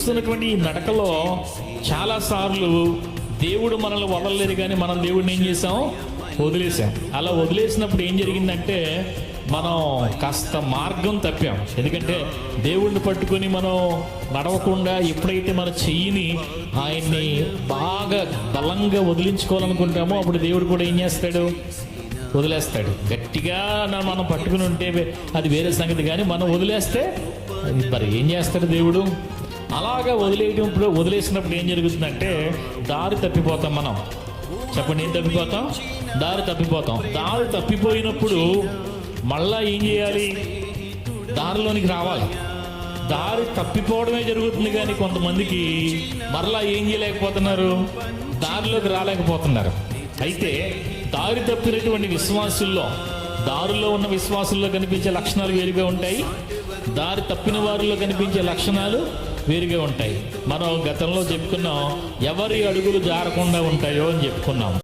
చూస్తున్నటువంటి ఈ నడకలో చాలా సార్లు దేవుడు మనల్ని వదలలేదు, కానీ మనం దేవుడిని ఏం చేసాం? వదిలేసాం. అలా వదిలేసినప్పుడు ఏం జరిగిందంటే మనం కాస్త మార్గం తప్పాం. ఎందుకంటే దేవుడిని పట్టుకొని మనం నడవకుండా ఎప్పుడైతే మన చెయ్యిని ఆయన్ని బాగా బలంగా వదిలించుకోవాలనుకుంటామో అప్పుడు దేవుడు కూడా ఏం చేస్తాడు? వదిలేస్తాడు. గట్టిగా మనం పట్టుకుని ఉంటే అది వేరే సంగతి, కానీ మనం వదిలేస్తే అది మరి ఏం చేస్తాడు దేవుడు? అలాగా వదిలేసినప్పుడు ఏం జరుగుతుందంటే దారి తప్పిపోతాం. మనం చెప్పండి, ఏం తప్పిపోతాం? దారి తప్పిపోతాం. దారి తప్పిపోయినప్పుడు మళ్ళా ఏం చేయాలి? దారిలోనికి రావాలి. దారి తప్పిపోవడమే జరుగుతుంది, కానీ కొంతమందికి మరలా ఏం చేయలేకపోతున్నారు? దారిలోకి రాలేకపోతున్నారు. అయితే దారి తప్పినటువంటి విశ్వాసుల్లో, దారిలో ఉన్న విశ్వాసుల్లో కనిపించే లక్షణాలు వేరుగా ఉంటాయి, దారి తప్పిన వారిలో కనిపించే లక్షణాలు వేరుగా ఉంటాయి. మనం గతంలో చెప్పుకున్నాం, ఎవరి అడుగులు జారకుండా ఉంటాయో అని చెప్పుకున్నాం.